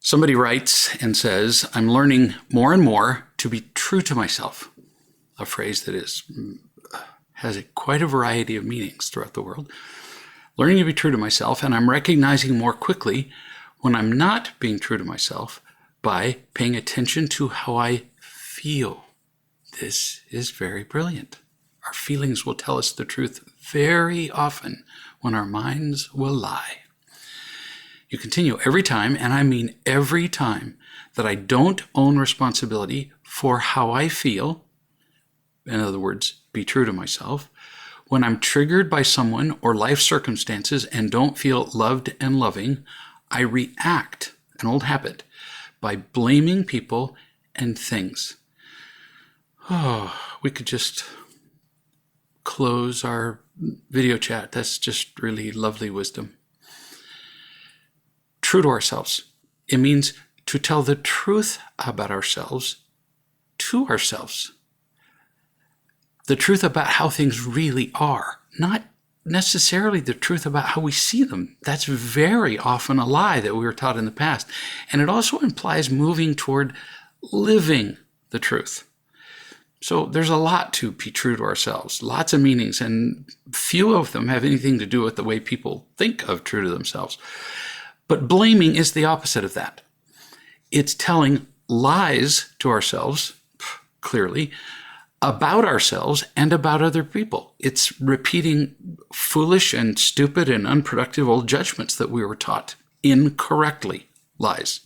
Somebody writes and says, I'm learning more and more to be true to myself. A phrase that has quite a variety of meanings throughout the world. Learning to be true to myself, and I'm recognizing more quickly when I'm not being true to myself by paying attention to how I feel. This is very brilliant. Our feelings will tell us the truth very often when our minds will lie. You continue, every time, and I mean every time, that I don't own responsibility for how I feel, in other words, be true to myself, when I'm triggered by someone or life circumstances and don't feel loved and loving, I react, an old habit, by blaming people and things. Oh, we could just close our video chat. That's just really lovely wisdom. True to ourselves. It means to tell the truth about ourselves to ourselves. The truth about how things really are, not necessarily the truth about how we see them. That's very often a lie that we were taught in the past. And it also implies moving toward living the truth. So there's a lot to be true to ourselves, lots of meanings, and few of them have anything to do with the way people think of true to themselves. But blaming is the opposite of that. It's telling lies to ourselves, clearly, about ourselves and about other people. It's repeating foolish and stupid and unproductive old judgments that we were taught incorrectly, lies.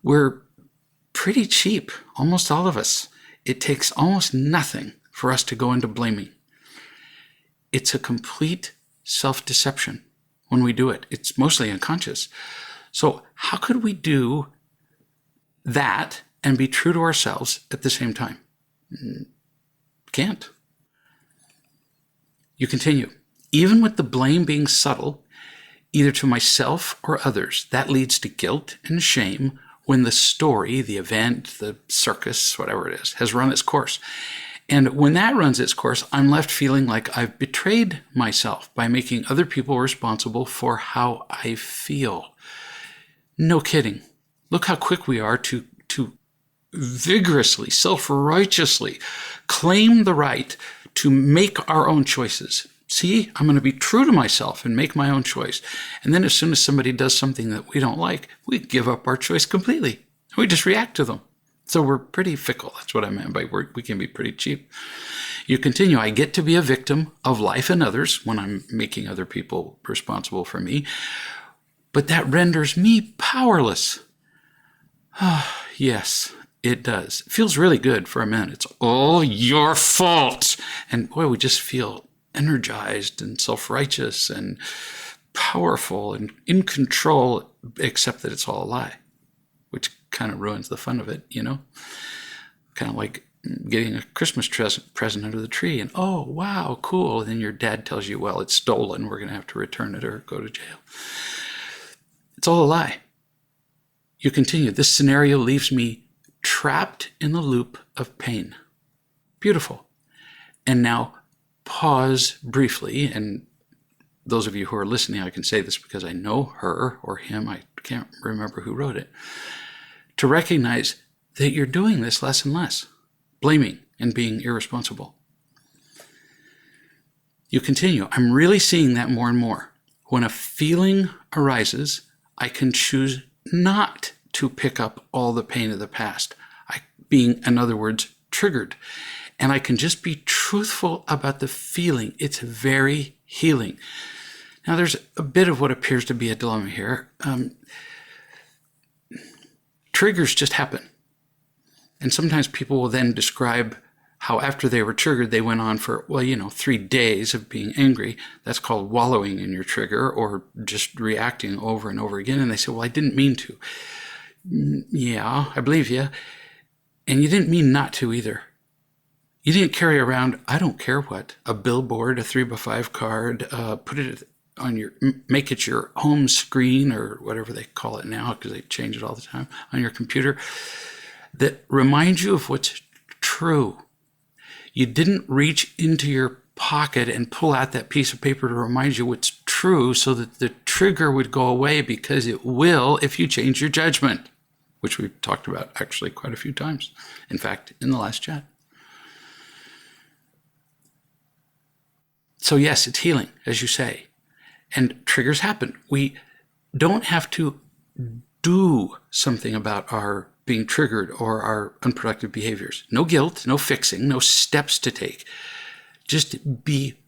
We're pretty cheap, almost all of us. It takes almost nothing for us to go into blaming. It's a complete self-deception when we do it. It's mostly unconscious. So how could we do that and be true to ourselves at the same time? Can't. You continue. Even with the blame being subtle, either to myself or others, that leads to guilt and shame when the story, the event, the circus, whatever it is, has run its course. And when that runs its course, I'm left feeling like I've betrayed myself by making other people responsible for how I feel. No kidding. Look how quick we are to vigorously, self-righteously claim the right to make our own choices. See, I'm going to be true to myself and make my own choice. And then as soon as somebody does something that we don't like, we give up our choice completely. We just react to them. So we're pretty fickle. That's what I meant by we can be pretty cheap. You continue, I get to be a victim of life and others when I'm making other people responsible for me, but that renders me powerless. Yes, it does. It feels really good for a minute. It's all your fault. And boy, we just feel energized and self-righteous and powerful and in control, except that it's all a lie, which kind of ruins the fun of it, you know? Kind of like getting a Christmas present under the tree and, oh, wow, cool. And then your dad tells you, well, it's stolen. We're going to have to return it or go to jail. It's all a lie. You continue. This scenario leaves me trapped in the loop of pain. Beautiful. And now pause briefly. And those of you who are listening, I can say this because I know her or him. I can't remember who wrote it. To recognize that you're doing this less and less, blaming and being irresponsible. You continue. I'm really seeing that more and more. When a feeling arises, I can choose not to pick up all the pain of the past, being, in other words, triggered. And I can just be truthful about the feeling. It's very healing. Now, there's a bit of what appears to be a dilemma here. Triggers just happen. And sometimes people will then describe how after they were triggered, they went on for, 3 days of being angry. That's called wallowing in your trigger or just reacting over and over again. And they say, well, I didn't mean to. Yeah, I believe you. And you didn't mean not to either. You didn't carry around, I don't care what, a billboard, a 3x5 card, put it on make it your home screen or whatever they call it now because they change it all the time on your computer that reminds you of what's true. You didn't reach into your pocket and pull out that piece of paper to remind you what's true so that the trigger would go away, because it will if you change your judgment, which we've talked about actually quite a few times. In fact, in the last chat. So yes, it's healing, as you say. And triggers happen. We don't have to do something about our being triggered or our unproductive behaviors. No guilt, no fixing, no steps to take. Just be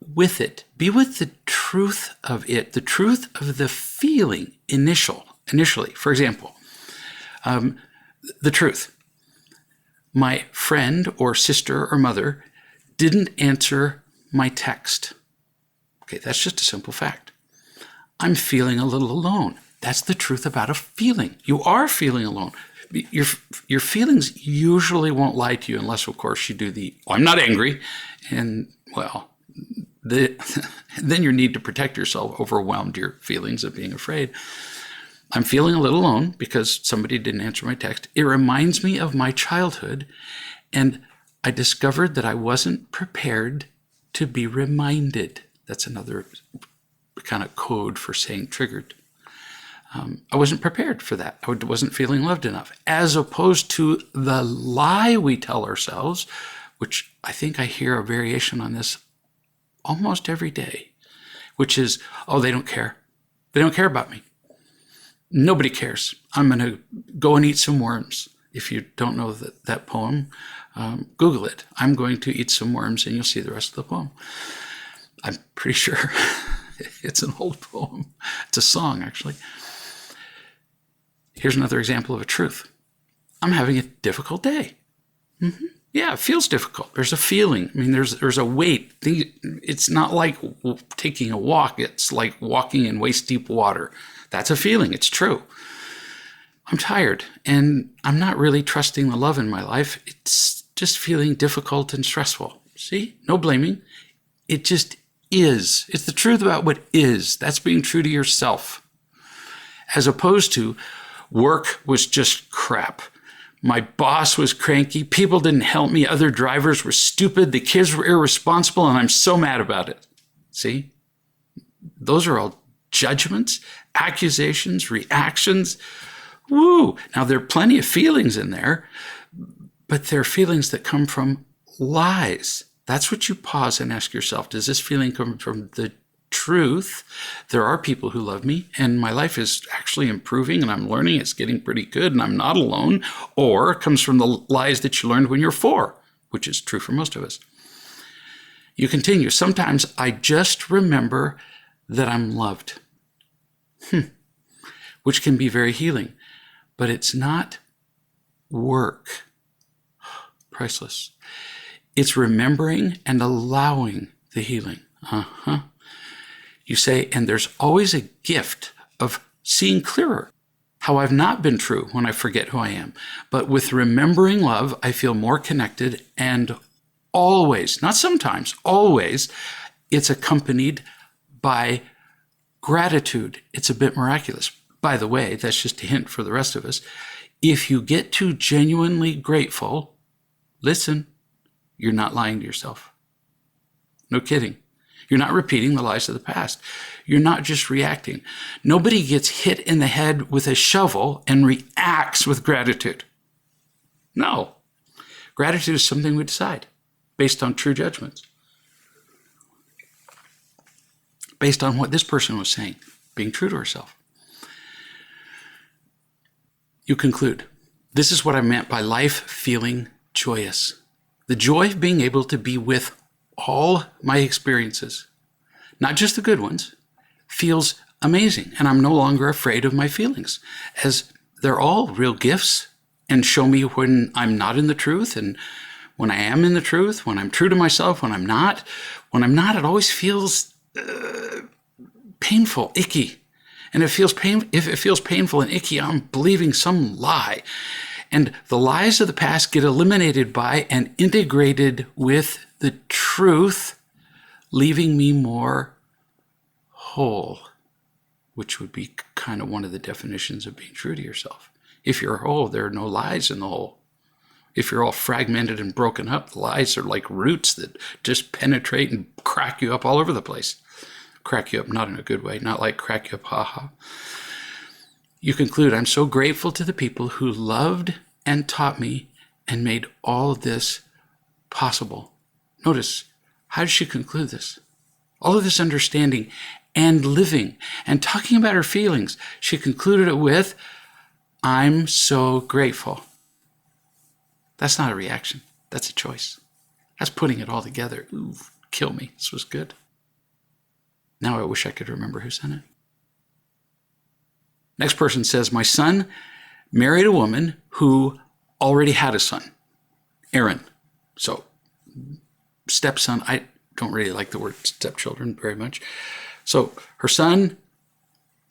with it. Be with the truth of it, the truth of the feeling initially. For example, the truth. My friend or sister or mother didn't answer my text. Okay, that's just a simple fact. I'm feeling a little alone. That's the truth about a feeling. You are feeling alone. Your feelings usually won't lie to you unless, of course, you do I'm not angry. And, well, then your need to protect yourself overwhelmed your feelings of being afraid. I'm feeling a little alone because somebody didn't answer my text. It reminds me of my childhood, and I discovered that I wasn't prepared to be reminded. That's another kind of code for saying triggered. I wasn't prepared for that. I wasn't feeling loved enough, as opposed to the lie we tell ourselves, which I think I hear a variation on this almost every day, which is, oh, they don't care. They don't care about me. Nobody cares. I'm going to go and eat some worms. If you don't know that poem, Google it. I'm going to eat some worms, and you'll see the rest of the poem. I'm pretty sure it's an old poem. It's a song, actually. Here's another example of a truth. I'm having a difficult day. Mm-hmm. Yeah, it feels difficult. There's a feeling. I mean, there's a weight. It's not like taking a walk. It's like walking in waist-deep water. That's a feeling. It's true. I'm tired, and I'm not really trusting the love in my life. It's just feeling difficult and stressful. See? No blaming. It just is. It's the truth about what is. That's being true to yourself. As opposed to, work was just crap. My boss was cranky. People didn't help me. Other drivers were stupid. The kids were irresponsible, and I'm so mad about it. See? Those are all judgments, accusations, reactions. Woo! Now, there are plenty of feelings in there, but they're feelings that come from lies. That's what you pause and ask yourself. Does this feeling come from the truth? There are people who love me, and my life is actually improving, and I'm learning. It's getting pretty good, and I'm not alone. Or it comes from the lies that you learned when you're 4, which is true for most of us. You continue. Sometimes I just remember that I'm loved, which can be very healing. But it's not work. Priceless. It's remembering and allowing the healing. You say, and there's always a gift of seeing clearer how I've not been true when I forget who I am. But with remembering love, I feel more connected, and always, not sometimes, always, it's accompanied by gratitude. It's a bit miraculous. By the way, that's just a hint for the rest of us. If you get too genuinely grateful, listen, you're not lying to yourself. No kidding. You're not repeating the lies of the past. You're not just reacting. Nobody gets hit in the head with a shovel and reacts with gratitude. No. Gratitude is something we decide based on true judgments. Based on what this person was saying, being true to herself. You conclude, this is what I meant by life feeling joyous. The joy of being able to be with all my experiences, not just the good ones, feels amazing. And I'm no longer afraid of my feelings, as they're all real gifts and show me when I'm not in the truth and when I am in the truth, when I'm true to myself, when I'm not. When I'm not, it always feels painful, icky. And if it feels painful and icky, I'm believing some lie. And the lies of the past get eliminated by and integrated with the truth, leaving me more whole, which would be kind of one of the definitions of being true to yourself. If you're whole, there are no lies in the whole, If you're all fragmented and broken up, the lies are like roots that just penetrate and crack you up all over the place. Crack you up, not in a good way, not like crack you up, haha. You conclude, I'm so grateful to the people who loved and taught me and made all of this possible. Notice, how does she conclude this? All of this understanding and living and talking about her feelings. She concluded it with, I'm so grateful. That's not a reaction. That's a choice. That's putting it all together. Ooh, kill me. This was good. Now I wish I could remember who sent it. Next person says, my son married a woman who already had a son, Aaron. So stepson, I don't really like the word stepchildren very much. So her son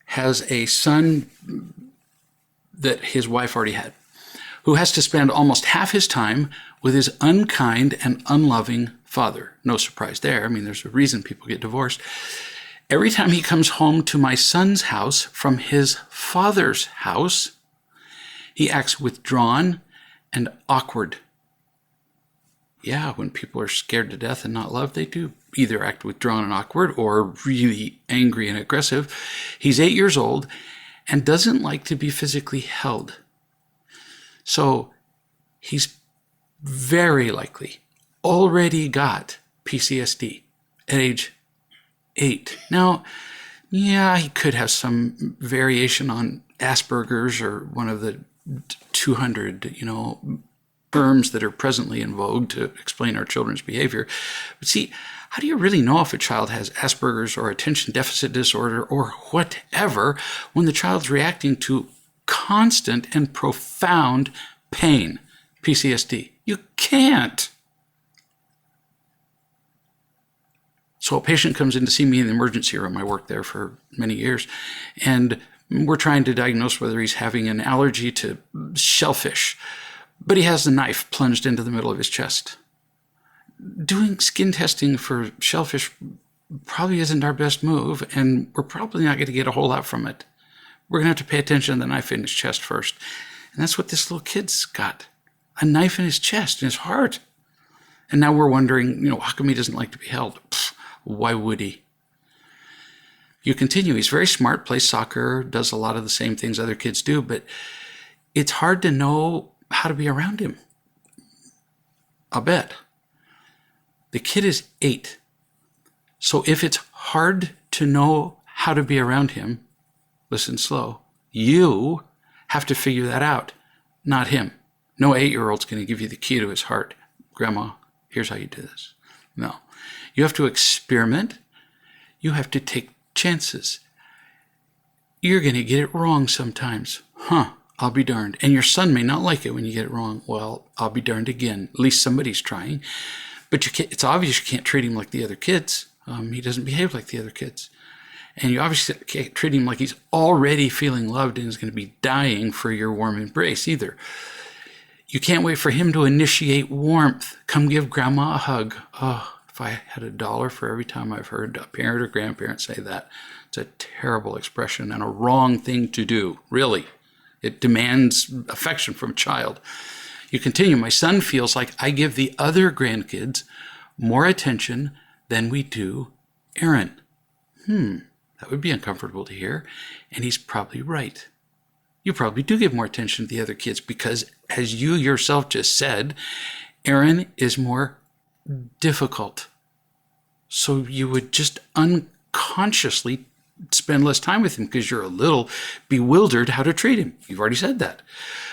has a son that his wife already had, who has to spend almost half his time with his unkind and unloving father. No surprise there. I mean, there's a reason people get divorced. Every time he comes home to my son's house from his father's house, he acts withdrawn and awkward. Yeah, when people are scared to death and not loved, they do either act withdrawn and awkward or really angry and aggressive. He's 8 years old and doesn't like to be physically held. So he's very likely already got PTSD at age 8. Now, yeah, he could have some variation on Asperger's or one of the 200, terms that are presently in vogue to explain our children's behavior. But see, how do you really know if a child has Asperger's or attention deficit disorder or whatever when the child's reacting to constant and profound pain, PTSD? You can't. So a patient comes in to see me in the emergency room. I worked there for many years. And we're trying to diagnose whether he's having an allergy to shellfish. But he has the knife plunged into the middle of his chest. Doing skin testing for shellfish probably isn't our best move, and we're probably not going to get a whole lot from it. We're going to have to pay attention to the knife in his chest first. And that's what this little kid's got. A knife in his chest, in his heart. And now we're wondering, how come he doesn't like to be held? Pfft, why would he? You continue. He's very smart, plays soccer, does a lot of the same things other kids do, but it's hard to know how to be around him. I'll bet. The kid is 8. So if it's hard to know how to be around him, listen slow, you have to figure that out, not him. No 8-year-old's going to give you the key to his heart. Grandma, here's how you do this. No. You have to experiment. You have to take chances. You're going to get it wrong sometimes. I'll be darned. And your son may not like it when you get it wrong. Well, I'll be darned again. At least somebody's trying. But it's obvious you can't treat him like the other kids. He doesn't behave like the other kids. And you obviously can't treat him like he's already feeling loved and is going to be dying for your warm embrace either. You can't wait for him to initiate warmth. Come give grandma a hug. Oh, if I had $1 for every time I've heard a parent or grandparent say that. It's a terrible expression and a wrong thing to do, really. It demands affection from a child. You continue, my son feels like I give the other grandkids more attention than we do Aaron. That would be uncomfortable to hear. And he's probably right. You probably do give more attention to the other kids because, as you yourself just said, Aaron is more difficult. So you would just unconsciously spend less time with him because you're a little bewildered how to treat him. You've already said that.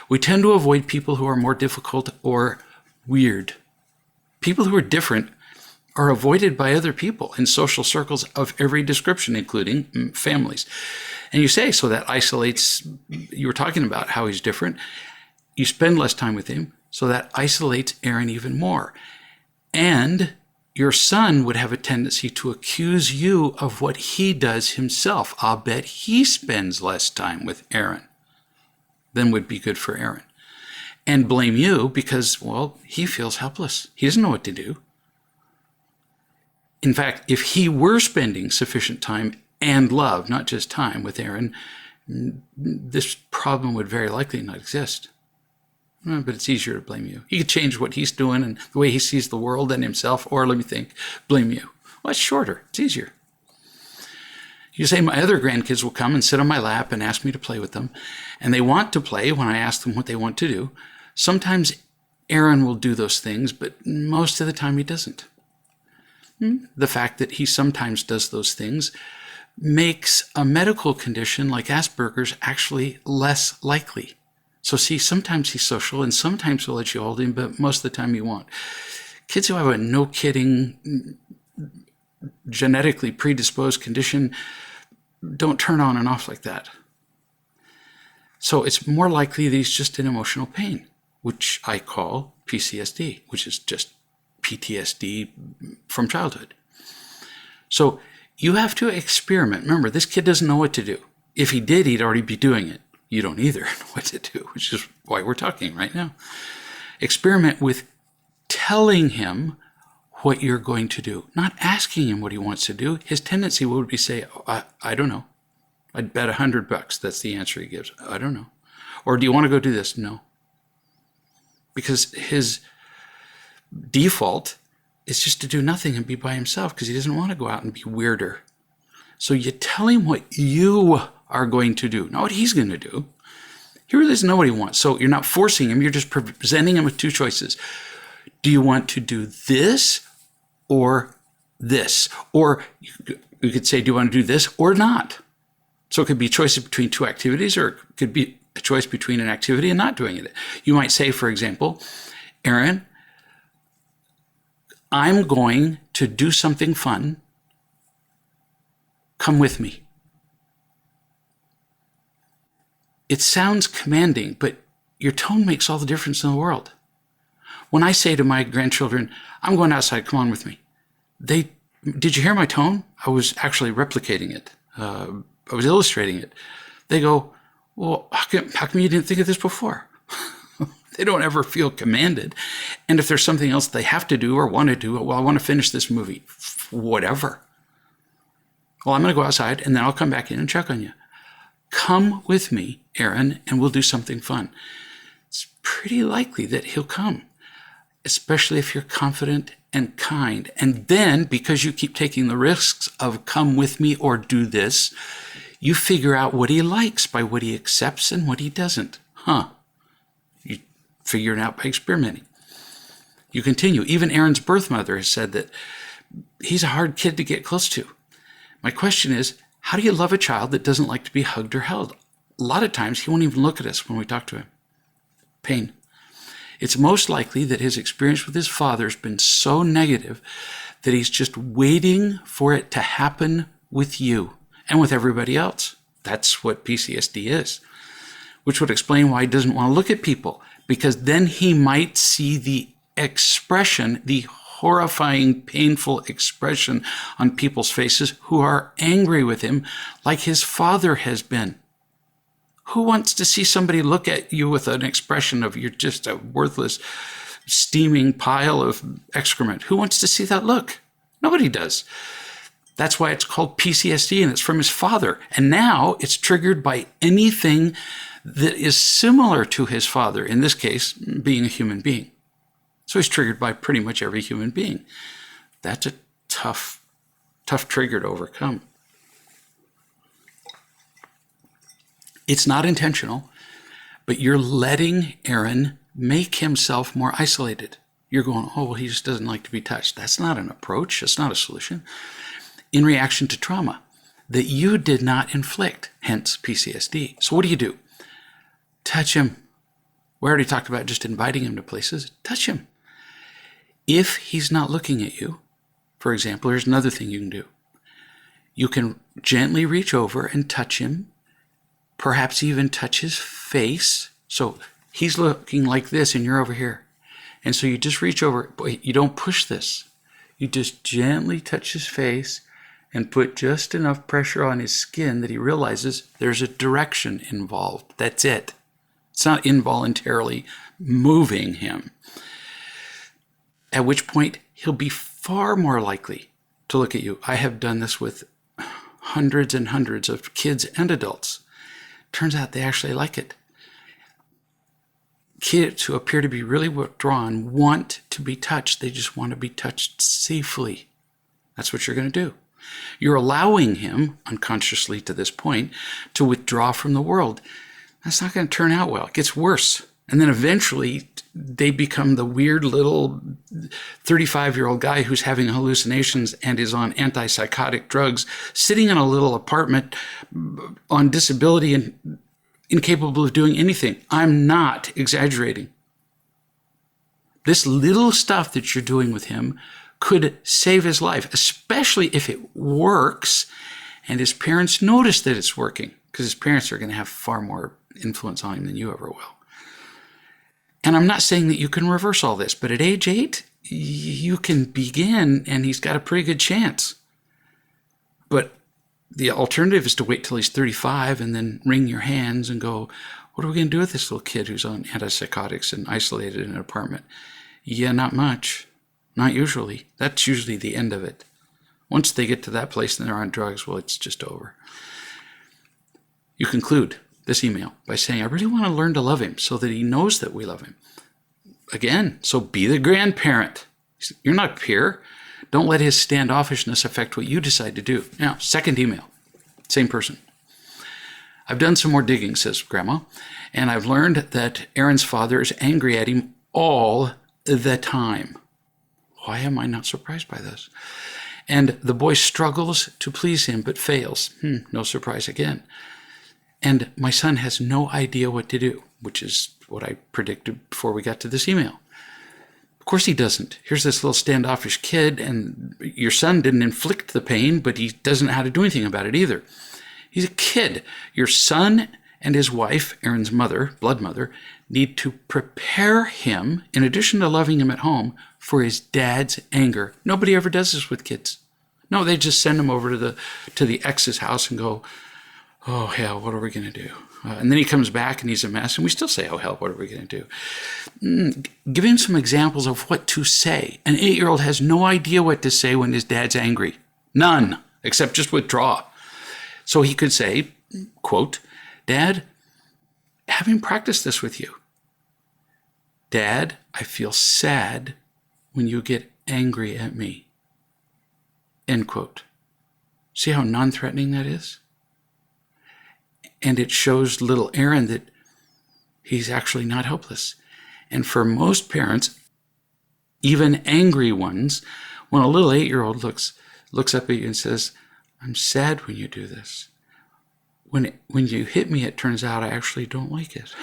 We tend to avoid people who are more difficult or weird. People who are different are avoided by other people in social circles of every description, including families. And you say, so that isolates, you were talking about how he's different. You spend less time with him, so that isolates Aaron even more. And your son would have a tendency to accuse you of what he does himself. I'll bet he spends less time with Aaron than would be good for Aaron. And blame you because, well, he feels helpless. He doesn't know what to do. In fact, if he were spending sufficient time and love, not just time, with Aaron, this problem would very likely not exist. But it's easier to blame you. He could change what he's doing and the way he sees the world and himself, or let me think, blame you. Well, it's shorter. It's easier. You say my other grandkids will come and sit on my lap and ask me to play with them, and they want to play when I ask them what they want to do. Sometimes Aaron will do those things, but most of the time he doesn't. The fact that he sometimes does those things makes a medical condition like Asperger's actually less likely. So see, sometimes he's social and sometimes he'll let you hold him, but most of the time he won't. Kids who have a no kidding, genetically predisposed condition don't turn on and off like that. So it's more likely that he's just in emotional pain, which I call PCSD, which is just PTSD from childhood. So you have to experiment. Remember, this kid doesn't know what to do. If he did, he'd already be doing it. You don't either know what to do, which is why we're talking right now. Experiment with telling him what you're going to do, not asking him what he wants to do. His tendency would be say, I don't know. I'd bet $100. That's the answer he gives. I don't know. Or do you want to go do this? No. Because his default is just to do nothing and be by himself because he doesn't want to go out and be weirder. So you tell him what you are going to do, not what he's going to do. He really doesn't know what he wants. So you're not forcing him. You're just presenting him with two choices. Do you want to do this or this? Or you could say, do you want to do this or not? So it could be choices between two activities, or it could be a choice between an activity and not doing it. You might say, for example, Aaron, I'm going to do something fun. Come with me. It sounds commanding, but your tone makes all the difference in the world. When I say to my grandchildren, I'm going outside, come on with me, did you hear my tone? I was actually replicating it. I was illustrating it. They go, well, how come you didn't think of this before? They don't ever feel commanded. And if there's something else they have to do or want to do, well, I want to finish this movie, whatever. Well, I'm going to go outside and then I'll come back in and check on you. Come with me, Aaron, and we'll do something fun. It's pretty likely that he'll come, especially if you're confident and kind. And then, because you keep taking the risks of come with me or do this, you figure out what he likes by what he accepts and what he doesn't. You figure it out by experimenting. You continue. Even Aaron's birth mother has said that he's a hard kid to get close to. My question is, how do you love a child that doesn't like to be hugged or held? A lot of times he won't even look at us when we talk to him. Pain. It's most likely that his experience with his father has been so negative that he's just waiting for it to happen with you and with everybody else. That's what PCSD is, which would explain why he doesn't want to look at people, because then he might see the expression, the horrifying, painful expression on people's faces who are angry with him like his father has been. Who wants to see somebody look at you with an expression of you're just a worthless, steaming pile of excrement? Who wants to see that look? Nobody does. That's why it's called PCSD, and it's from his father. And now it's triggered by anything that is similar to his father, in this case, being a human being. So he's triggered by pretty much every human being. That's a tough trigger to overcome. It's not intentional, but you're letting Aaron make himself more isolated. You're going, oh, well, he just doesn't like to be touched. That's not an approach. That's not a solution. In reaction to trauma that you did not inflict, hence PCSD. So what do? Touch him. We already talked about just inviting him to places. Touch him. If he's not looking at you, for example, here's another thing you can do. You can gently reach over and touch him, perhaps even touch his face. So he's looking like this and you're over here. And so you just reach over, but you don't push this. You just gently touch his face and put just enough pressure on his skin that he realizes there's a direction involved. That's it. It's not involuntarily moving him. At which point he'll be far more likely to look at you. I have done this with hundreds and hundreds of kids and adults. Turns out they actually like it. kids who appear to be really withdrawn want to be touched. They just want to be touched safely. That's what you're going to do. You're allowing him, unconsciously to this point, to withdraw from the world. That's not going to turn out well. It gets worse. And then eventually they become the weird little 35-year-old guy who's having hallucinations and is on antipsychotic drugs, sitting in a little apartment on disability and incapable of doing anything. I'm not exaggerating. This little stuff that you're doing with him could save his life, especially if it works and his parents notice that it's working, because his parents are going to have far more influence on him than you ever will. And I'm not saying that you can reverse all this, but at age 8, you can begin, and he's got a pretty good chance. But the alternative is to wait till he's 35 and then wring your hands and go, what are we going to do with this little kid who's on antipsychotics and isolated in an apartment? Yeah, not much. Not usually. That's usually the end of it. Once they get to that place and they're on drugs, well, it's just over. You conclude this email by saying, I really want to learn to love him so that he knows that we love him. Again, so be the grandparent. You're not a peer. Don't let his standoffishness affect what you decide to do. Now, second email, same person. I've done some more digging, says Grandma, and I've learned that Aaron's father is angry at him all the time. Why am I not surprised by this? And the boy struggles to please him, but fails. No surprise again. And my son has no idea what to do, which is what I predicted before we got to this email. Of course he doesn't. Here's this little standoffish kid, and your son didn't inflict the pain, but he doesn't know how to do anything about it either. He's a kid. Your son and his wife, Aaron's mother, blood mother, need to prepare him, in addition to loving him at home, for his dad's anger. Nobody ever does this with kids. No, they just send him over to the ex's house and go, oh, hell, what are we going to do? And then he comes back and he's a mess, and we still say, oh, hell, what are we going to do? Give him some examples of what to say. An 8-year-old has no idea what to say when his dad's angry. None, except just withdraw. So he could say, quote, Dad, having practiced this with you, Dad, I feel sad when you get angry at me. End quote. See how non-threatening that is? And it shows little Aaron that he's actually not helpless. And for most parents, even angry ones, when a little 8-year-old looks up at you and says, I'm sad when you do this. When you hit me, it turns out I actually don't like it.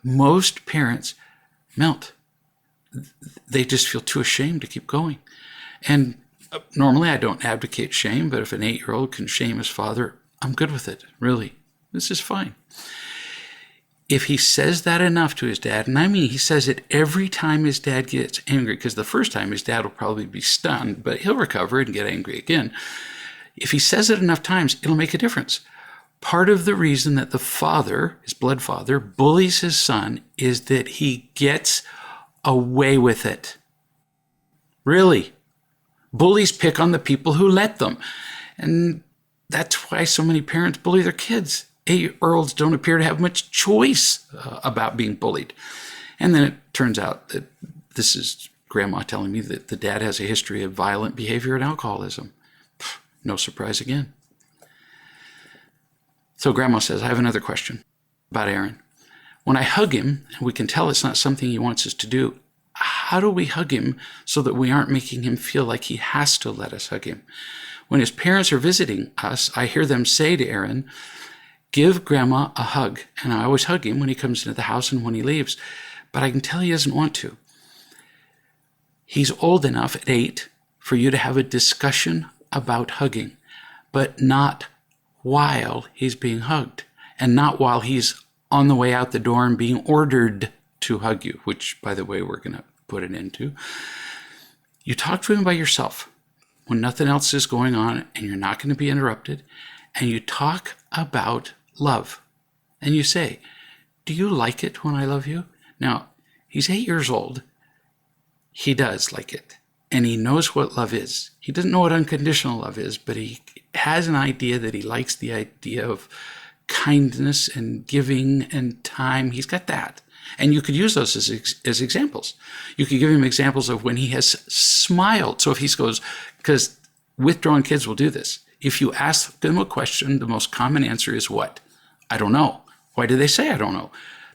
Most parents melt. They just feel too ashamed to keep going. And normally I don't advocate shame, but if an 8-year-old can shame his father, I'm good with it, really. This is fine. If he says that enough to his dad, and I mean he says it every time his dad gets angry, because the first time his dad will probably be stunned, but he'll recover and get angry again. If he says it enough times, it'll make a difference. Part of the reason that the father, his blood father, bullies his son is that he gets away with it. Really. Bullies pick on the people who let them. And that's why so many parents bully their kids. 8-year-olds don't appear to have much choice about being bullied. And then it turns out that this is Grandma telling me that the dad has a history of violent behavior and alcoholism. No surprise again. So Grandma says, I have another question about Aaron. When I hug him, and we can tell it's not something he wants us to do, how do we hug him so that we aren't making him feel like he has to let us hug him? When his parents are visiting us, I hear them say to Aaron, give Grandma a hug. And I always hug him when he comes into the house and when he leaves. But I can tell he doesn't want to. He's old enough at 8 for you to have a discussion about hugging, but not while he's being hugged, and not while he's on the way out the door and being ordered to hug you, which, by the way, we're going to put an end to. You talk to him by yourself when nothing else is going on and you're not going to be interrupted, and you talk about love. And you say, do you like it when I love you? Now, he's 8 years old. He does like it. And he knows what love is. He doesn't know what unconditional love is, but he has an idea that he likes the idea of kindness and giving and time. He's got that. And you could use those as examples. You could give him examples of when he has smiled. So if he goes, because withdrawn kids will do this. If you ask them a question, the most common answer is what? I don't know. Why do they say I don't know?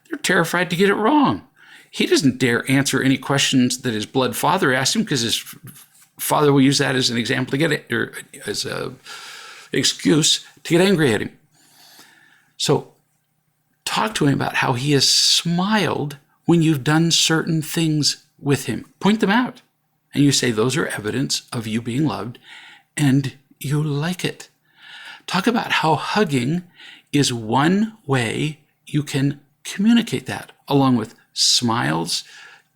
They're terrified to get it wrong. He doesn't dare answer any questions that his blood father asked him, because his father will use that as an example to get it, or as a excuse to get angry at him. So talk to him about how he has smiled when you've done certain things with him. Point them out. And you say those are evidence of you being loved and you like it. Talk about how hugging is one way you can communicate that, along with smiles,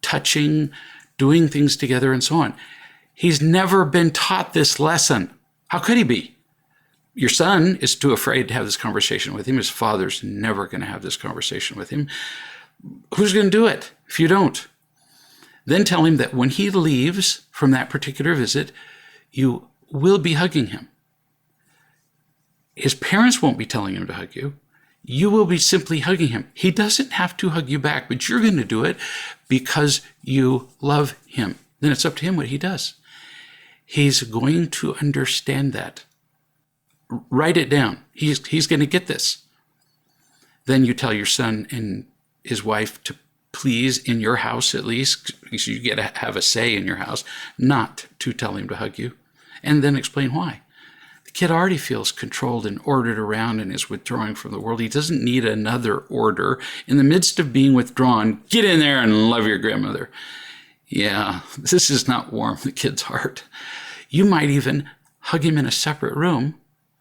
touching, doing things together, and so on. He's never been taught this lesson. How could he be? Your son is too afraid to have this conversation with him. His father's never going to have this conversation with him. Who's going to do it if you don't? Then tell him that when he leaves from that particular visit, you will be hugging him. His parents won't be telling him to hug you. You will be simply hugging him. He doesn't have to hug you back, but you're going to do it because you love him. Then it's up to him what he does. He's going to understand that. Write it down. He's going to get this. Then you tell your son and his wife to please, in your house at least, because you get to have a say in your house, not to tell him to hug you, and then explain why. The kid already feels controlled and ordered around and is withdrawing from the world. He doesn't need another order. In the midst of being withdrawn, get in there and love your grandmother. Yeah, this does not warm the kid's heart. You might even hug him in a separate room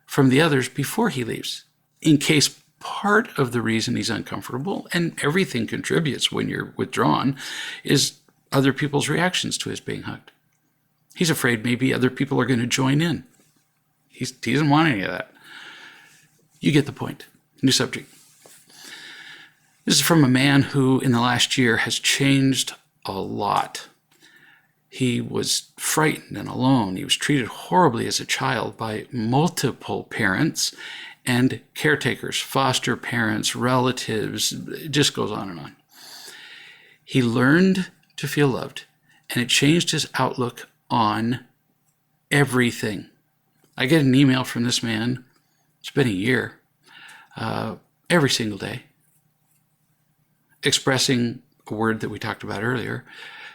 from the others before he leaves, in case part of the reason he's uncomfortable, and everything contributes when you're withdrawn, is other people's reactions to his being hugged. He's afraid maybe other people are going to join in. He doesn't want any of that. You get the point. New subject. This is from a man who in the last year has changed a lot. He was frightened and alone. He was treated horribly as a child by multiple parents and caretakers, foster parents, relatives. It just goes on and on. He learned to feel loved, and it changed his outlook on everything. I get an email from this man. It's been a year, every single day, expressing a word that we talked about earlier.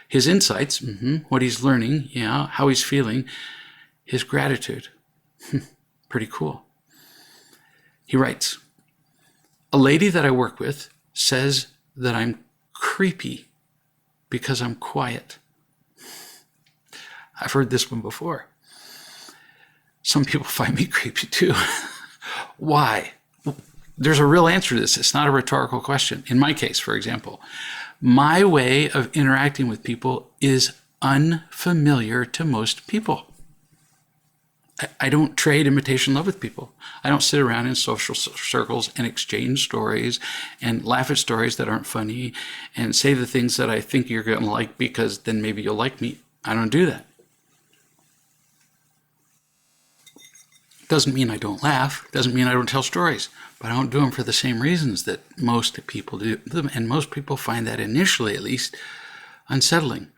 His insights, what he's learning, how he's feeling, his gratitude. Pretty cool. He writes, a lady that I work with says that I'm creepy because I'm quiet. I've heard this one before. Some people find me creepy too. Why? There's a real answer to this. It's not a rhetorical question. In my case, for example, my way of interacting with people is unfamiliar to most people. I don't trade imitation love with people. I don't sit around in social circles and exchange stories and laugh at stories that aren't funny and say the things that I think you're going to like because then maybe you'll like me. I don't do that. Doesn't mean I don't laugh. Doesn't mean I don't tell stories. But I don't do them for the same reasons that most people do them. And most people find that initially, at least, unsettling.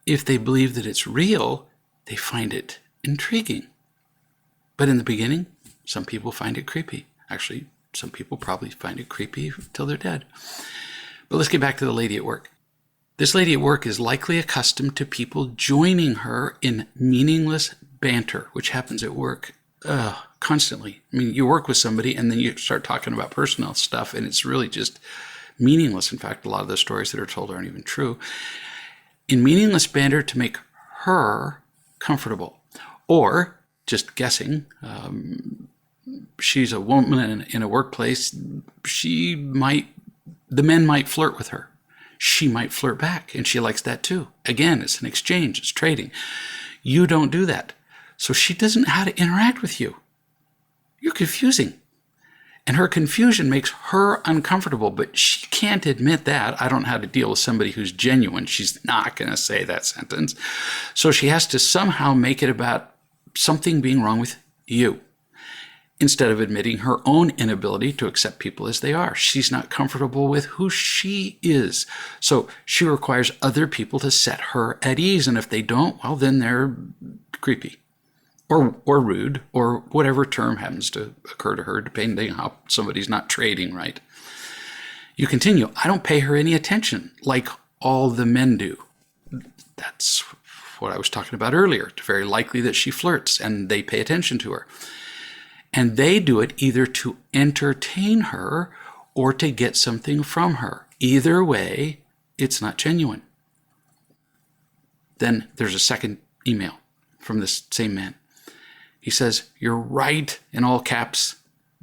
If they believe that it's real, they find it intriguing. But in the beginning, some people find it creepy. Actually, some people probably find it creepy till they're dead. But let's get back to the lady at work. This lady at work is likely accustomed to people joining her in meaningless banter, which happens at work constantly. I mean, you work with somebody and then you start talking about personal stuff and it's really just meaningless. In fact, a lot of the stories that are told aren't even true. In meaningless banter to make her comfortable. Or, just guessing, she's a woman in a workplace, the men might flirt with her. She might flirt back and she likes that too. Again, it's an exchange, it's trading. You don't do that. So she doesn't know how to interact with you. You're confusing. And her confusion makes her uncomfortable, but she can't admit that. I don't know how to deal with somebody who's genuine. She's not going to say that sentence. So she has to somehow make it about something being wrong with you. instead of admitting her own inability to accept people as they are. She's not comfortable with who she is. So she requires other people to set her at ease. And if they don't, well, then they're creepy or rude or whatever term happens to occur to her, depending on how somebody's not trading right. You continue, I don't pay her any attention like all the men do. That's what I was talking about earlier. It's very likely that she flirts and they pay attention to her. And they do it either to entertain her or to get something from her. Either way, it's not genuine. Then there's a second email from this same man. He says, you're right, in all caps,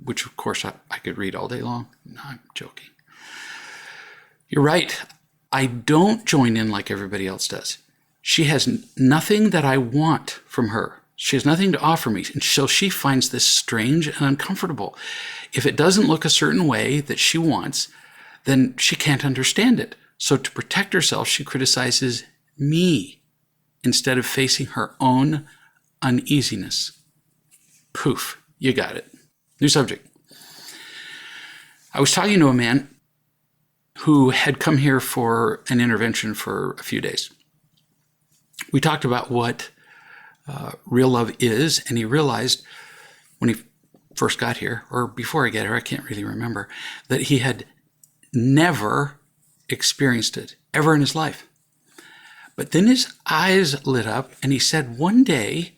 which of course I could read all day long. No, I'm joking. You're right. I don't join in like everybody else does. She has nothing that I want from her. She has nothing to offer me, and so she finds this strange and uncomfortable. If it doesn't look a certain way that she wants, then she can't understand it. So to protect herself, she criticizes me instead of facing her own uneasiness. Poof, you got it. New subject. I was talking to a man who had come here for an intervention for a few days. We talked about what real love is, and he realized when he first got here, or before I got here, I can't really remember, that he had never experienced it ever in his life. But then his eyes lit up, and he said one day,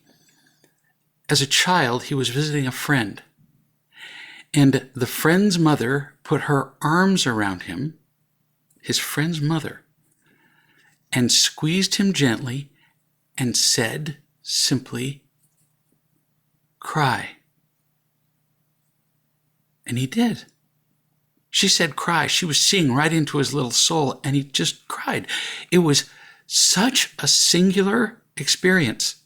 as a child, he was visiting a friend, and the friend's mother put her arms around him, his friend's mother, and squeezed him gently and said simply, cry. And he did. She said cry. She was seeing right into his little soul, and he just cried. It was such a singular experience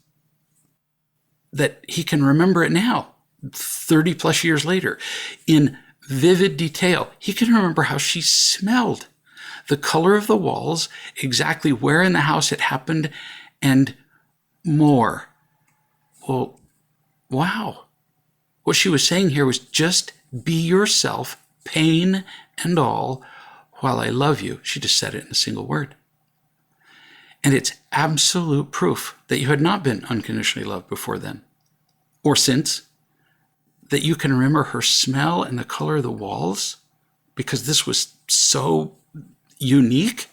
that he can remember it now, 30 plus years later, in vivid detail. He can remember how she smelled, the color of the walls, exactly where in the house it happened, and more. Well, wow. What she was saying here was just be yourself, pain and all, while I love you. She just said it in a single word. And it's absolute proof that you had not been unconditionally loved before then or since, that you can remember her smell and the color of the walls because this was so unique.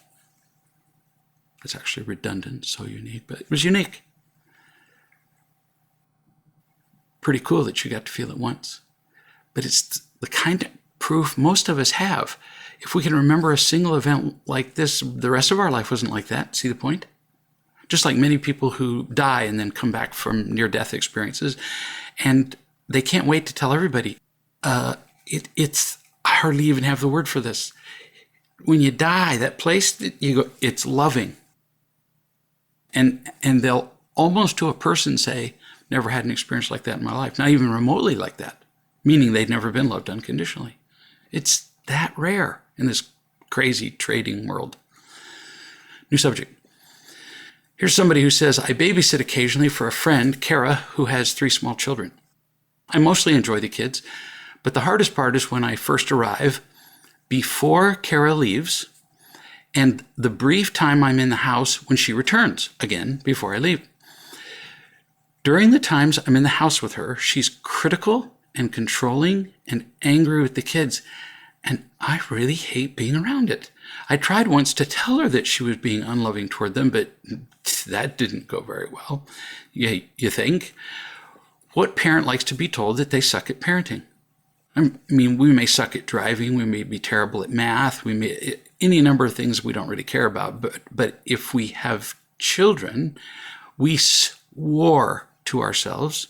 It's actually redundant, so unique, but it was unique. Pretty cool that you got to feel it once. But it's the kind of proof most of us have. If we can remember a single event like this, the rest of our life wasn't like that. See the point? Just like many people who die and then come back from near-death experiences, and they can't wait to tell everybody. It's I hardly even have the word for this. When you die, that place that you go, it's loving. And they'll almost to a person say, never had an experience like that in my life, not even remotely like that, meaning they'd never been loved unconditionally. It's that rare in this crazy trading world. New subject. Here's somebody who says, I babysit occasionally for a friend, Kara, who has 3 small children. I mostly enjoy the kids, but the hardest part is when I first arrive, before Kara leaves, and the brief time I'm in the house when she returns, again, before I leave. During the times I'm in the house with her, she's critical and controlling and angry with the kids, and I really hate being around it. I tried once to tell her that she was being unloving toward them, but that didn't go very well. You think? What parent likes to be told that they suck at parenting? I mean, we may suck at driving, we may be terrible at math, we may any number of things we don't really care about, but if we have children, we swore to ourselves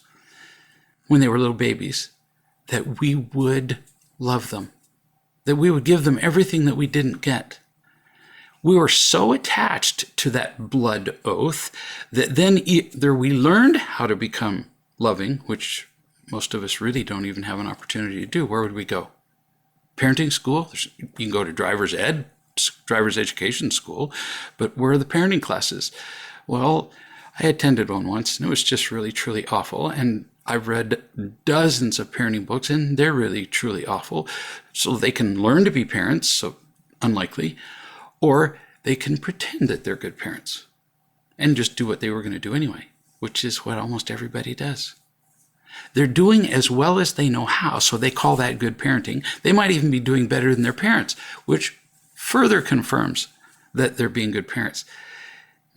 when they were little babies that we would love them, that we would give them everything that we didn't get. We were so attached to that blood oath that then either we learned how to become loving, which most of us really don't even have an opportunity to do. Where would we go? Parenting school? You can go to driver's education school, but where are the parenting classes? Well, I attended one once, and it was just really, truly awful. And I've read dozens of parenting books, and they're really, truly awful. So they can learn to be parents, so unlikely, or they can pretend that they're good parents and just do what they were going to do anyway, which is what almost everybody does. They're doing as well as they know how, so they call that good parenting. They might even be doing better than their parents, which further confirms that they're being good parents.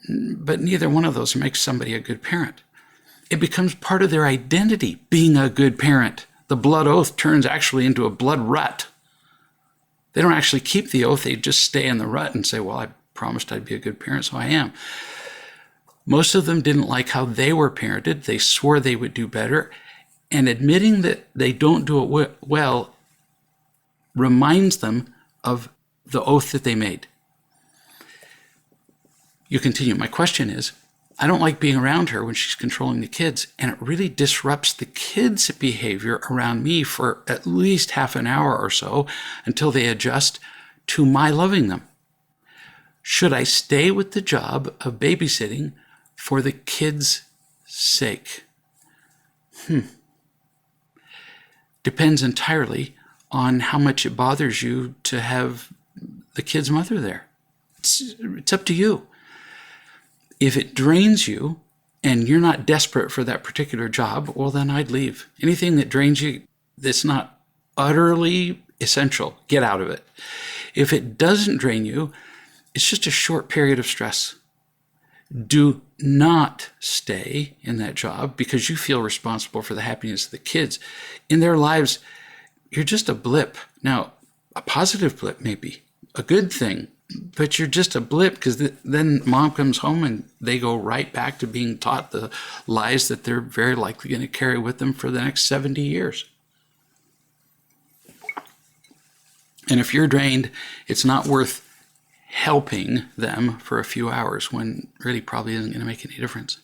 But neither one of those makes somebody a good parent. It becomes part of their identity, being a good parent. The blood oath turns actually into a blood rut. They don't actually keep the oath, they just stay in the rut and say, well, I promised I'd be a good parent, so I am. Most of them didn't like how they were parented. They swore they would do better. And admitting that they don't do it well reminds them of the oath that they made. You continue. My question is, I don't like being around her when she's controlling the kids, and it really disrupts the kids' behavior around me for at least half an hour or so until they adjust to my loving them. Should I stay with the job of babysitting for the kids' sake? Depends entirely on how much it bothers you to have the kid's mother there. It's up to you. If it drains you and you're not desperate for that particular job, well, then I'd leave. Anything that drains you that's not utterly essential, get out of it. If it doesn't drain you, it's just a short period of stress. Do not stay in that job because you feel responsible for the happiness of the kids. In their lives, you're just a blip. Now, a positive blip maybe, a good thing, but you're just a blip because then mom comes home and they go right back to being taught the lies that they're very likely going to carry with them for the next 70 years. And if you're drained, it's not worth helping them for a few hours when really probably isn't going to make any difference.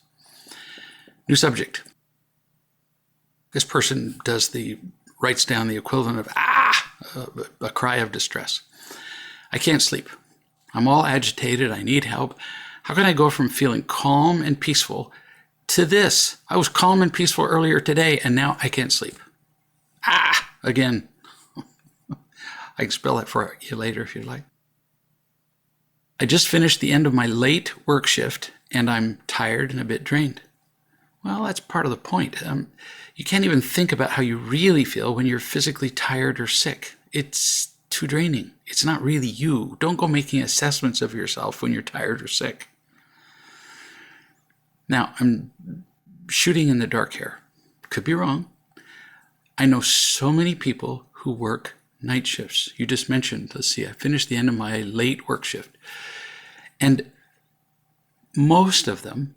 New subject. This person writes down the equivalent of a cry of distress. I can't sleep. I'm all agitated. I need help. How can I go from feeling calm and peaceful to this? I was calm and peaceful earlier today, and now I can't sleep. Again. I can spell that for you later if you'd like. I just finished the end of my late work shift, and I'm tired and a bit drained. Well, that's part of the point. You can't even think about how you really feel when you're physically tired or sick. It's too draining. It's not really you. Don't go making assessments of yourself when you're tired or sick. Now, I'm shooting in the dark here. Could be wrong. I know so many people who work night shifts. You just mentioned, let's see, I finished the end of my late work shift. And most of them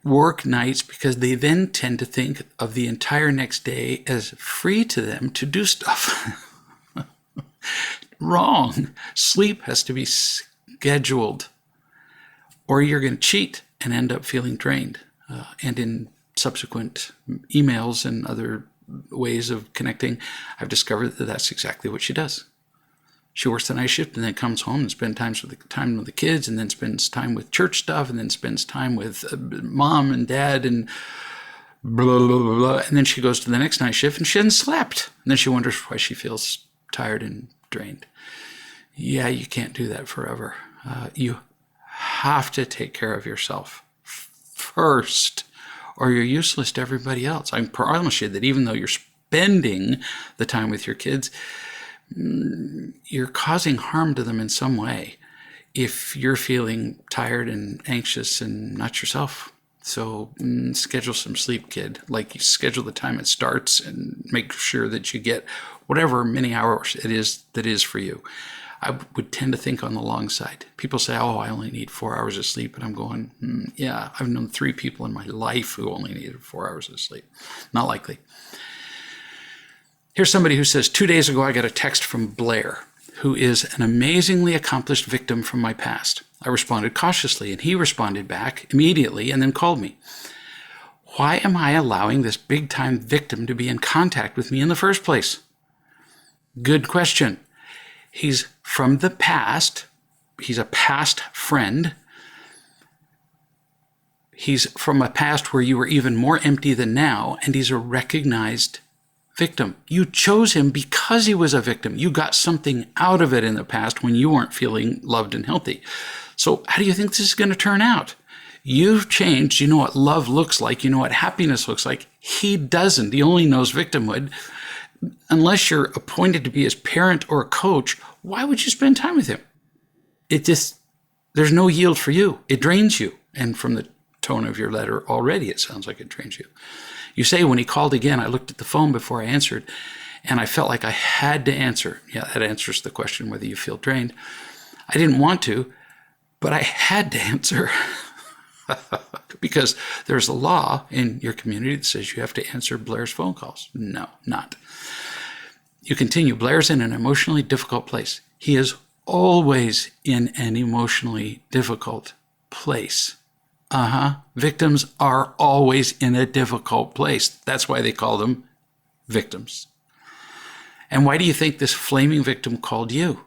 work nights because they then tend to think of the entire next day as free to them to do stuff. Wrong. Sleep has to be scheduled, or you're going to cheat and end up feeling drained. And in subsequent emails and other ways of connecting, I've discovered that that's exactly what she does. She works the night shift and then comes home and spends time with the kids, and then spends time with church stuff, and then spends time with mom and dad and blah, blah, blah, blah. And then she goes to the next night shift and she hasn't slept. And then she wonders why she feels tired and drained. Yeah, you can't do that forever. You have to take care of yourself first, or you're useless to everybody else. I promise you that even though you're spending the time with your kids, you're causing harm to them in some way if you're feeling tired and anxious and not yourself. So schedule some sleep, kid. Like, you schedule the time it starts and make sure that you get whatever many hours it is that is for you. I would tend to think on the long side. People say, oh, I only need 4 hours of sleep. And I'm going, yeah, I've known 3 people in my life who only needed 4 hours of sleep. Not likely. Here's somebody who says, 2 days ago, I got a text from Baer, who is an amazingly accomplished victim from my past. I responded cautiously, and he responded back immediately and then called me. Why am I allowing this big-time victim to be in contact with me in the first place? Good question. He's from the past. He's a past friend He's from a past where you were even more empty than now, and he's a recognized victim. You chose him because he was a victim. You got something out of it in the past when you weren't feeling loved and healthy. So how do you think this is going to turn out? You've changed. You know what love looks like. You know what happiness looks like. He doesn't. He only knows victimhood. Unless you're appointed to be his parent or coach, why would you spend time with him? There's no yield for you. It drains you. And from the tone of your letter already, it sounds like it drains you. You say, when he called again, I looked at the phone before I answered, and I felt like I had to answer. Yeah, that answers the question whether you feel drained. I didn't want to, but I had to answer. Because there's a law in your community that says you have to answer Blair's phone calls. No, not. You continue. Blair's in an emotionally difficult place. He is always in an emotionally difficult place. Victims are always in a difficult place. That's why they call them victims. And why do you think this flaming victim called you?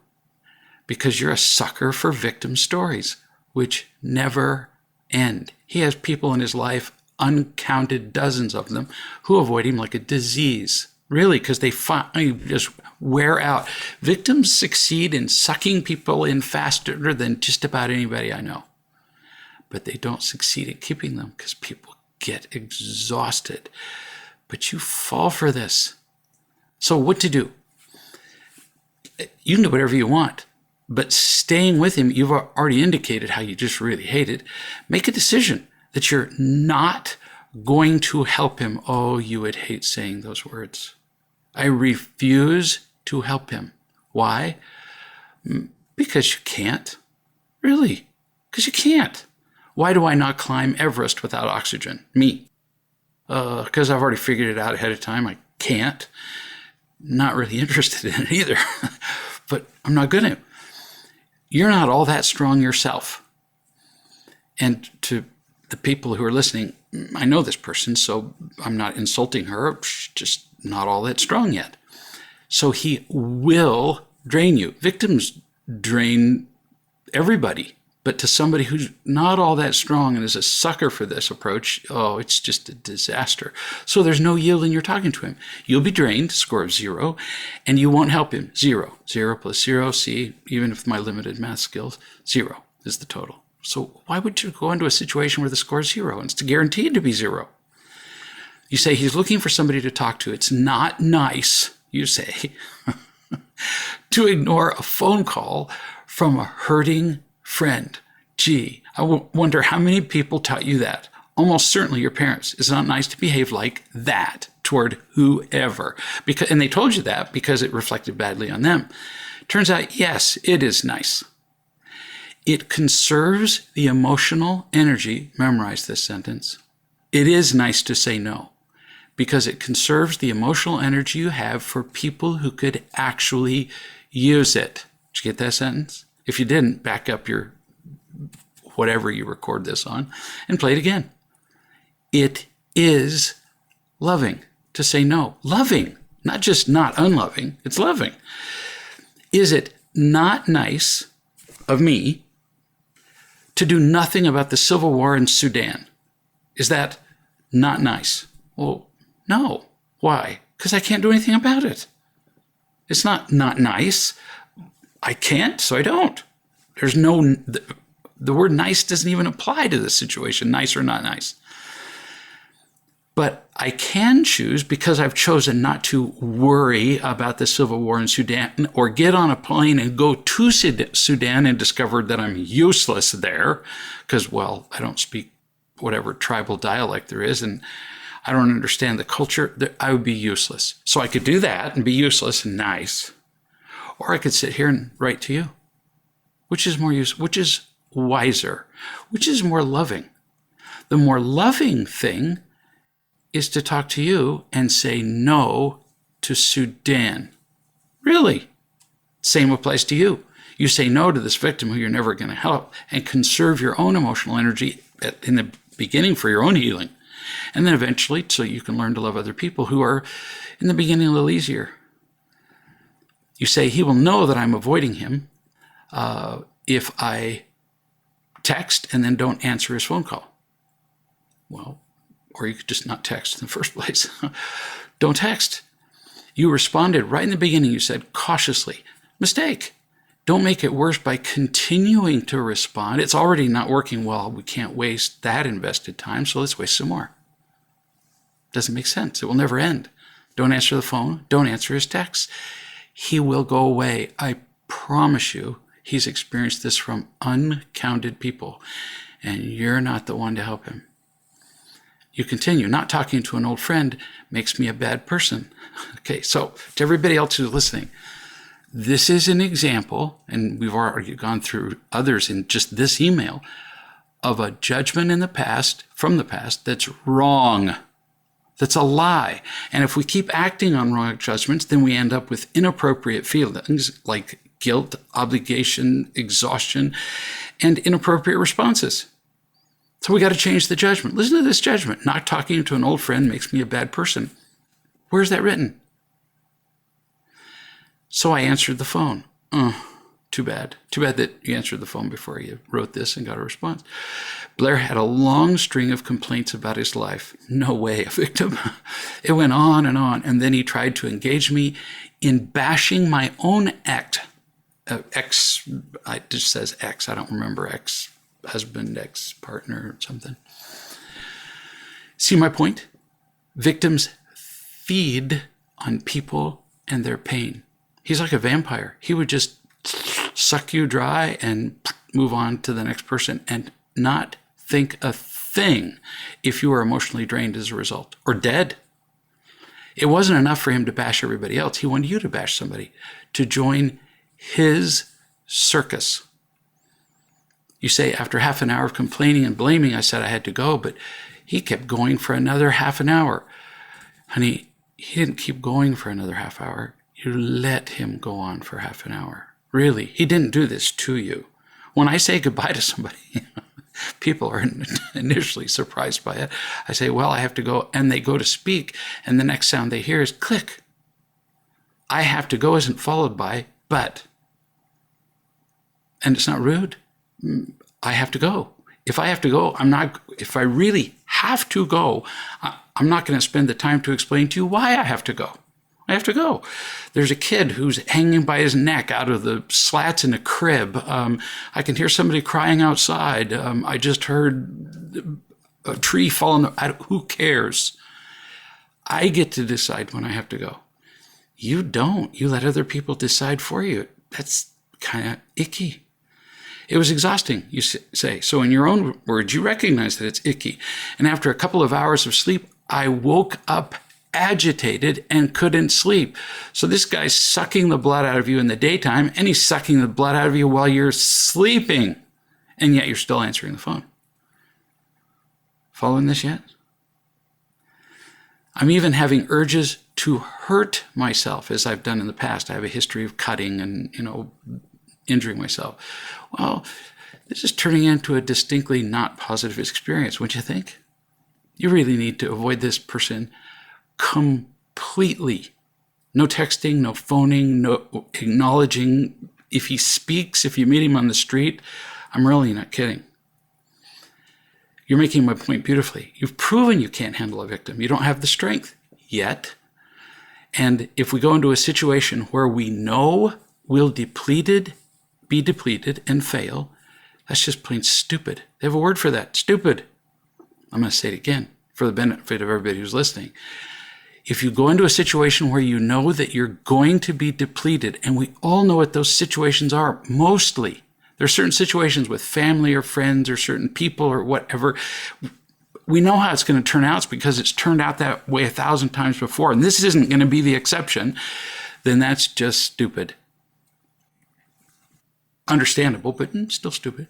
Because you're a sucker for victim stories, which never end. He has people in his life, uncounted dozens of them, who avoid him like a disease. Really, because they finally just wear out. Victims succeed in sucking people in faster than just about anybody I know. But they don't succeed in keeping them because people get exhausted. But you fall for this. So what to do? You can do whatever you want. But staying with him, you've already indicated how you just really hate it. Make a decision that you're not going to help him. Oh, you would hate saying those words. I refuse to help him. Why? Because you can't. Really? Because you can't. Why do I not climb Everest without oxygen? Me. Because I've already figured it out ahead of time. I can't. Not really interested in it either. But I'm not going to. You're not all that strong yourself. And to the people who are listening, I know this person, so I'm not insulting her. She's just not all that strong yet. So he will drain you. Victims drain everybody. But to somebody who's not all that strong and is a sucker for this approach, oh, it's just a disaster. So there's no yield in your talking to him. You'll be drained, score of 0, and you won't help him. 0. 0 plus 0, see, even with my limited math skills, 0 is the total. So why would you go into a situation where the score is 0? It's guaranteed to be 0. You say he's looking for somebody to talk to. It's not nice, you say, to ignore a phone call from a hurting friend. Gee, I wonder how many people taught you that. Almost certainly your parents. It's not nice to behave like that toward whoever. And they told you that because it reflected badly on them. Turns out, yes, it is nice. It conserves the emotional energy. Memorize this sentence. It is nice to say no because it conserves the emotional energy you have for people who could actually use it. Did you get that sentence? If you didn't, back up your whatever you record this on and play it again. It is loving to say no. Loving, not just not unloving. It's loving. Is it not nice of me to do nothing about the civil war in Sudan? Is that not nice? Well, no. Why? Because I can't do anything about it. It's not nice. I can't, so I don't. There's no, the word nice doesn't even apply to this situation, nice or not nice. But I can choose, because I've chosen not to worry about the civil war in Sudan or get on a plane and go to Sudan and discover that I'm useless there because, well, I don't speak whatever tribal dialect there is and I don't understand the culture. I would be useless. So I could do that and be useless and nice. Or I could sit here and write to you. Which is more useful? Which is wiser? Which is more loving? The more loving thing is to talk to you and say no to Sudan. Really? Same applies to you. You say no to this victim who you're never going to help and conserve your own emotional energy in the beginning for your own healing. And then eventually so you can learn to love other people who are in the beginning a little easier. You say he will know that I'm avoiding him if I text and then don't answer his phone call. Well, or you could just not text in the first place. Don't text. You responded right in the beginning. You said cautiously. Mistake. Don't make it worse by continuing to respond. It's already not working well. We can't waste that invested time, so let's waste some more. Doesn't make sense. It will never end. Don't answer the phone. Don't answer his texts. He will go away. I promise you, he's experienced this from uncounted people, and you're not the one to help him. You continue. Not talking to an old friend makes me a bad person. Okay, so to everybody else who's listening, this is an example, and we've already gone through others in just this email, of a judgment in the past, from the past, that's wrong. That's a lie. And if we keep acting on wrong judgments, then we end up with inappropriate feelings like guilt, obligation, exhaustion, and inappropriate responses. So we got to change the judgment. Listen to this judgment. Not talking to an old friend makes me a bad person. Where's that written? So I answered the phone. Too bad. Too bad that you answered the phone before you wrote this and got a response. Blair had a long string of complaints about his life. No way, a victim. It went on, and then he tried to engage me in bashing my own ex. It just says ex. I don't remember ex-husband, ex-partner, or something. See my point? Victims feed on people and their pain. He's like a vampire. He would just suck you dry and move on to the next person and not think a thing if you were emotionally drained as a result or dead. It wasn't enough for him to bash everybody else. He wanted you to bash somebody, to join his circus. You say, after half an hour of complaining and blaming, I said I had to go, but he kept going for another half an hour. Honey, he didn't keep going for another half hour. You let him go on for half an hour. Really, he didn't do this to you. When I say goodbye to somebody, people are initially surprised by it. I say, well, I have to go, and they go to speak, and the next sound they hear is click. I have to go isn't followed by but. And it's not rude. I have to go. If I have to go, if I really have to go, I'm not going to spend the time to explain to you why I have to go. I have to go. There's a kid who's hanging by his neck out of the slats in a crib. I can hear somebody crying outside. I just heard a tree fall who cares? I get to decide when I have to go. You don't. You let other people decide for you. That's kind of icky. It was exhausting, you say. So in your own words, you recognize that it's icky. And after a couple of hours of sleep, I woke up agitated and couldn't sleep. So this guy's sucking the blood out of you in the daytime, and he's sucking the blood out of you while you're sleeping, and yet you're still answering the phone. Following this yet? I'm even having urges to hurt myself, as I've done in the past. I have a history of cutting and, injuring myself. Well, this is turning into a distinctly not positive experience, wouldn't you think? You really need to avoid this person completely. No texting, no phoning, no acknowledging. If he speaks, if you meet him on the street, I'm really not kidding. You're making my point beautifully. You've proven you can't handle a victim. You don't have the strength yet. And if we go into a situation where we know we'll be depleted and fail, that's just plain stupid. They have a word for that, stupid. I'm going to say it again for the benefit of everybody who's listening. If you go into a situation where you know that you're going to be depleted, and we all know what those situations are, mostly. There are certain situations with family or friends or certain people or whatever. We know how it's going to turn out. It's because it's turned out that way 1,000 times before, and this isn't going to be the exception. Then that's just stupid. Understandable, but still stupid.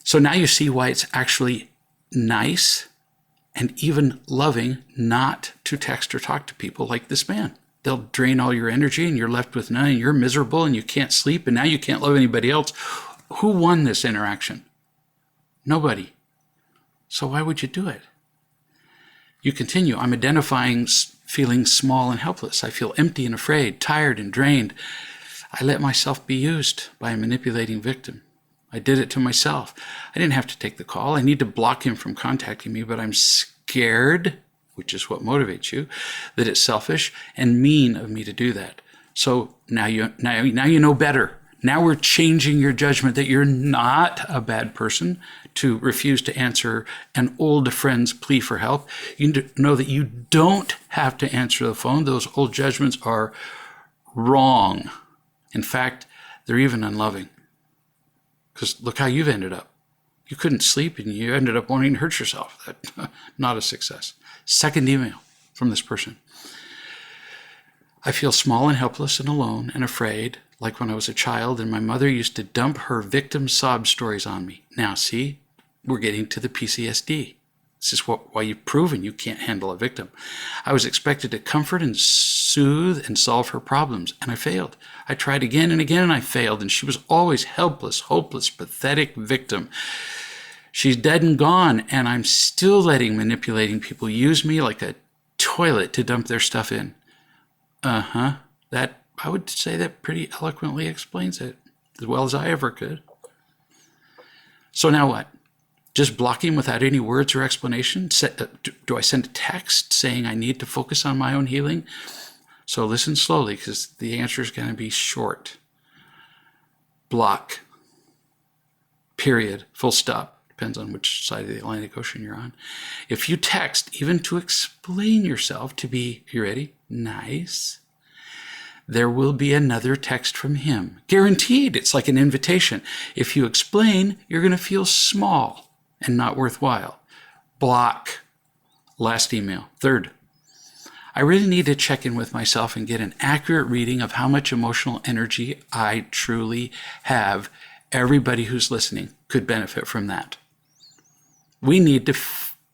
So now you see why it's actually nice and even loving not to text or talk to people like this man. They'll drain all your energy and you're left with none, and you're miserable and you can't sleep, and now you can't love anybody else. Who won this interaction? Nobody. So why would you do it? You continue. I'm identifying feeling small and helpless. I feel empty and afraid, tired and drained. I let myself be used by a manipulating victim. I did it to myself. I didn't have to take the call. I need to block him from contacting me, but I'm scared, which is what motivates you, that it's selfish and mean of me to do that. So now you know better. Now we're changing your judgment that you're not a bad person to refuse to answer an old friend's plea for help. You know that you don't have to answer the phone. Those old judgments are wrong. In fact, they're even unloving. Because look how you've ended up. You couldn't sleep and you ended up wanting to hurt yourself. Not a success. Second email from this person. I feel small and helpless and alone and afraid, like when I was a child and my mother used to dump her victim sob stories on me. Now, see, we're getting to the PTSD. This is why you've proven you can't handle a victim. I was expected to comfort and soothe and solve her problems, and I failed. I tried again and again, and I failed, and she was always helpless, hopeless, pathetic victim. She's dead and gone, and I'm still letting manipulating people use me like a toilet to dump their stuff in. That, I would say that pretty eloquently explains it, as well as I ever could. So now what? Just blocking without any words or explanation? Do I send a text saying I need to focus on my own healing? So listen slowly, because the answer is going to be short. Block. Period. Full stop. Depends on which side of the Atlantic Ocean you're on. If you text, even to explain yourself, to be, you ready? Nice. There will be another text from him. Guaranteed. It's like an invitation. If you explain, you're going to feel small and not worthwhile. Block. Last email. Third, I really need to check in with myself and get an accurate reading of how much emotional energy I truly have. Everybody who's listening could benefit from that. We need to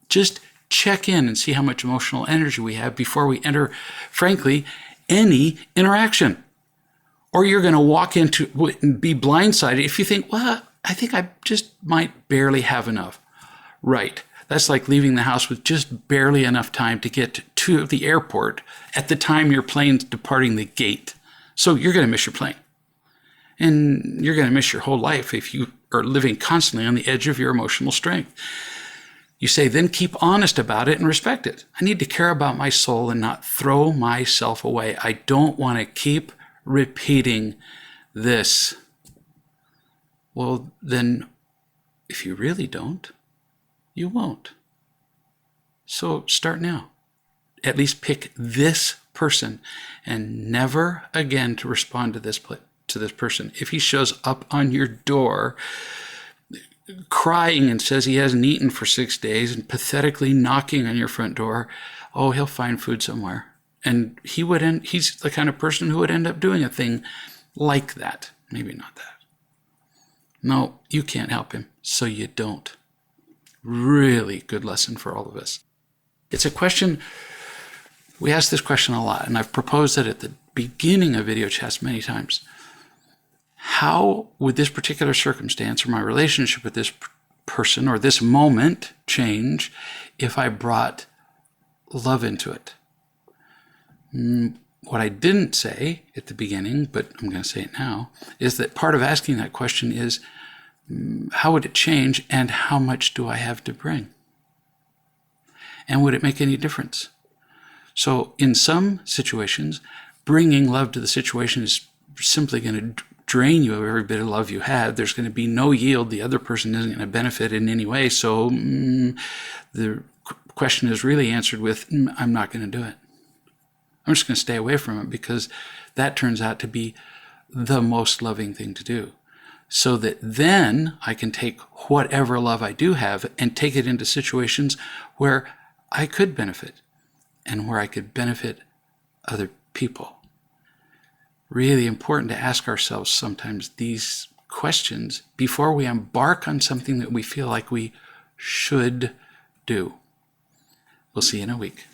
just check in and see how much emotional energy we have before we enter, frankly, any interaction. Or you're going to walk into and be blindsided if you think, well, I think I just might barely have enough. Right. That's like leaving the house with just barely enough time to get to the airport at the time your plane's departing the gate. So you're going to miss your plane. And you're going to miss your whole life if you are living constantly on the edge of your emotional strength. You say, then keep honest about it and respect it. I need to care about my soul and not throw myself away. I don't want to keep repeating this. Well, then, if you really don't, you won't. So start now. At least pick this person and never again to respond to this person. If he shows up on your door crying and says he hasn't eaten for 6 days and pathetically knocking on your front door, oh, he'll find food somewhere. And he's the kind of person who would end up doing a thing like that. Maybe not that. No, you can't help him, so you don't. Really good lesson for all of us. It's a question, we ask this question a lot, and I've proposed it at the beginning of video chats many times. How would this particular circumstance or my relationship with this person or this moment change if I brought love into it? What I didn't say at the beginning, but I'm going to say it now, is that part of asking that question is, how would it change and how much do I have to bring? And would it make any difference? So in some situations, bringing love to the situation is simply going to drain you of every bit of love you had. There's going to be no yield. The other person isn't going to benefit in any way. So the question is really answered with, I'm not going to do it. I'm just going to stay away from it because that turns out to be the most loving thing to do. So that then I can take whatever love I do have and take it into situations where I could benefit and where I could benefit other people. Really important to ask ourselves sometimes these questions before we embark on something that we feel like we should do. We'll see you in a week.